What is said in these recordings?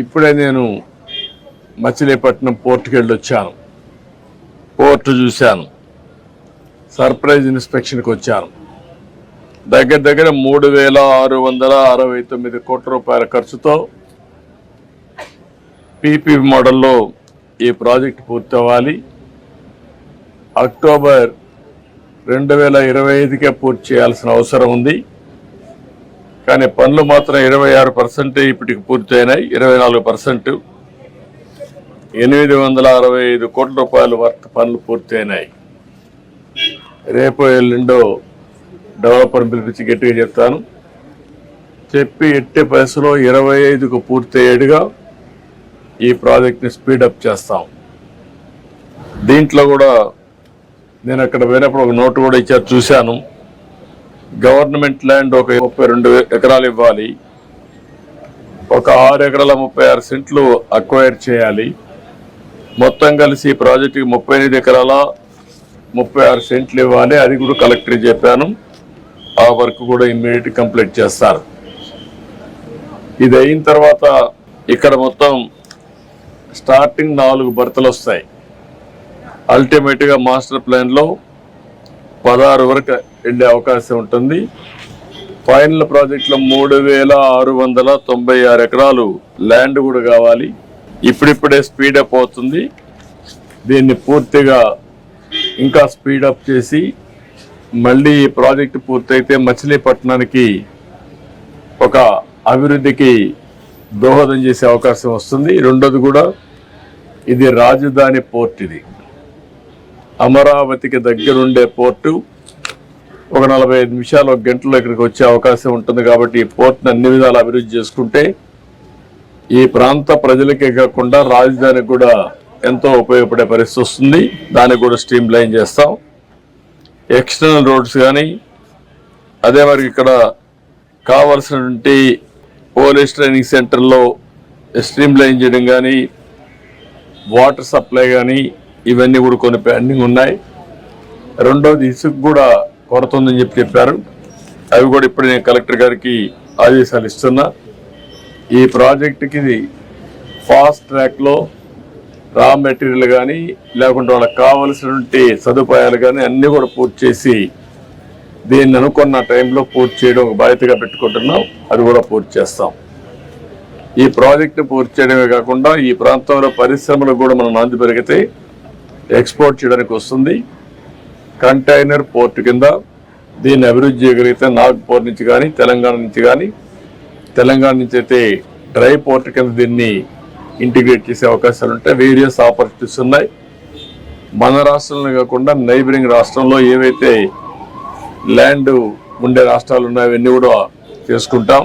ఇప్పుడే నేను మచిలీపట్నం పోర్టుకి వెళ్ళొచ్చాను. పోర్టు చూశాను. సర్ప్రైజ్ ఇన్స్పెక్షన్కి వచ్చాను. దగ్గర 3,669 కోట్ల రూపాయల ఖర్చుతో పీపీ మోడల్లో ఈ ప్రాజెక్ట్ పూర్తవ్వాలి. అక్టోబర్ 2025కే పూర్తి చేయాల్సిన అవసరం ఉంది. కానీ పనులు మాత్రం 26% ఇప్పటికి పూర్తయినాయి. 24% 865 కోట్ల రూపాయల వర్క్ పనులు పూర్తయినాయి. రేపు ఎల్లుండో డెవలపర్ పిలిపించి గట్టిగా చెప్తాను. చెప్పి ఎట్టి పరిస్థితిలో 25కు పూర్తయ్యేట్టుగా ఈ ప్రాజెక్ట్ని స్పీడప్ చేస్తాం. దీంట్లో కూడా నేను అక్కడ పోయినప్పుడు ఒక నోటు కూడా ఇచ్చారు, చూశాను. గవర్నమెంట్ ల్యాండ్ ఒక 32 ఎకరాలు ఇవ్వాలి. ఒక 6 ఎకరాల 36 సెంట్లు అక్వైర్ చేయాలి. మొత్తం కలిసి ప్రాజెక్టుకి 35 ఎకరాల 36 సెంట్లు ఇవ్వాలి. అది కూడా కలెక్టర్ చెప్పాను. ఆ వర్క్ కూడా ఇమ్మీడియట్ కంప్లీట్ చేస్తారు. ఇది అయిన తర్వాత ఇక్కడ మొత్తం స్టార్టింగ్ 4 బర్తలు వస్తాయి. అల్టిమేట్గా మాస్టర్ ప్లాన్లో 16 వరకు వెళ్ళే అవకాశం ఉంటుంది. ఫైనల్ ప్రాజెక్టులో 3,696 ఎకరాలు ల్యాండ్ కూడా కావాలి. ఇప్పుడిప్పుడే స్పీడప్ అవుతుంది. దీన్ని పూర్తిగా ఇంకా స్పీడప్ చేసి మళ్ళీ ఈ ప్రాజెక్టు పూర్తయితే మచిలీపట్నానికి ఒక అభివృద్ధికి దోహదం చేసే అవకాశం వస్తుంది. రెండోది కూడా ఇది రాజధాని పోర్ట్. ఇది అమరావతికి దగ్గరుండే పోర్టు. ఒక 45 నిమిషాలు, 1 గంటలో ఇక్కడికి వచ్చే అవకాశం ఉంటుంది. కాబట్టి ఈ పోర్ట్ని అన్ని విధాలు అభివృద్ధి చేసుకుంటే ఈ ప్రాంత ప్రజలకే కాకుండా రాజధానికి కూడా ఎంతో ఉపయోగపడే పరిస్థితి వస్తుంది. దానికి కూడా స్ట్రీమ్ లైన్ చేస్తాం. ఎక్స్టర్నల్ రోడ్స్ కానీ, అదే మరి ఇక్కడ కావాల్సినటువంటి పోలీస్ ట్రైనింగ్ సెంటర్లో స్ట్రీమ్ లైన్ చేయడం కానీ, వాటర్ సప్లై కానీ, ఇవన్నీ కూడా కొన్ని పెండింగ్ ఉన్నాయి. రెండోది ఇసుక కూడా కొరత ఉందని చెప్పారు. అవి కూడా ఇప్పుడు నేను కలెక్టర్ గారికి ఆదేశాలు ఇస్తున్నా. ఈ ప్రాజెక్టుకి ఫాస్ట్ ట్రాక్లో రా మెటీరియల్ కానీ, లేకుంటే వాళ్ళకి కావలసినటువంటి సదుపాయాలు కానీ అన్నీ కూడా పూర్తి చేసి దీన్ని అనుకున్న టైంలో పూర్తి చేయడం ఒక బాధ్యతగా పెట్టుకుంటున్నాం. అది కూడా పూర్తి చేస్తాం. ఈ ప్రాజెక్టు పూర్తి చేయడమే కాకుండా ఈ ప్రాంతంలో పరిశ్రమలకు కూడా మనం నాంది పెరిగితే ఎక్స్పోర్ట్ చేయడానికి వస్తుంది. కంటైనర్ పోర్టు కింద దీన్ని అభివృద్ధి చేయగలిగితే నాగ్పూర్ నుంచి కానీ, తెలంగాణ నుంచి అయితే డ్రై పోర్టు కింద దీన్ని ఇంటిగ్రేట్ చేసే అవకాశాలు ఉంటాయి. వేరియస్ ఆపర్చునిటీస్ ఉన్నాయి. మన రాష్ట్రంలో కాకుండా నైబరింగ్ రాష్ట్రంలో ఏవైతే ల్యాండ్ ఉండే రాష్ట్రాలు ఉన్నాయో అవన్నీ కూడా చేసుకుంటాం.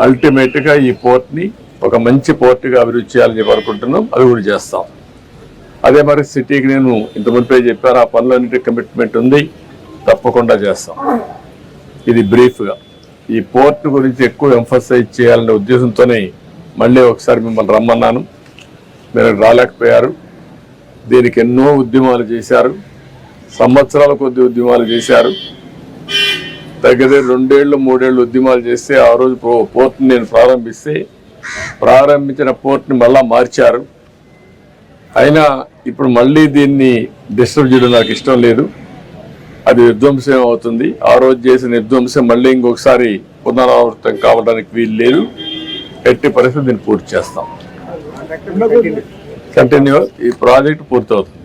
అల్టిమేట్గా ఈ పోర్ట్ని ఒక మంచి పోర్టుగా అభివృద్ధి చేయాలని చెప్పి అనుకుంటున్నాం. అది కూడా చేస్తాం. అదే మరి సిటీకి నేను ఇంతకుముందే చెప్పాను, ఆ పనులన్నిటి కమిట్మెంట్ ఉంది. తప్పకుండా చేస్తాం. ఇది బ్రీఫ్గా ఈ పోర్ట్ గురించి ఎక్కువ ఎంఫసైజ్ చేయాలనే ఉద్దేశంతోనే మళ్ళీ ఒకసారి మిమ్మల్ని రమ్మన్నాను. మీరు రాలేకపోయారు. దీనికి ఎన్నో ఉద్యమాలు చేశారు. సంవత్సరాల కొద్ది ఉద్యమాలు చేశారు. దగ్గర 2 ఏళ్ళు 3 ఏళ్ళు ఉద్యమాలు చేస్తే ఆ రోజు పోర్ట్ని నేను ప్రారంభించిన పోర్ట్ని మళ్ళా మార్చారు. అయినా ఇప్పుడు మళ్ళీ దీన్ని డిస్టర్బ్ చేయడం నాకు ఇష్టం లేదు. అది విధ్వంసం అవుతుంది. ఆ రోజు చేసిన విధ్వంసం మళ్ళీ ఇంకొకసారి పునరావృతం కావడానికి వీలు లేదు. ఎట్టి పరిస్థితి దీన్ని పూర్తి చేస్తాం. కంటిన్యూ ఈ ప్రాజెక్ట్ పూర్తవుతుంది.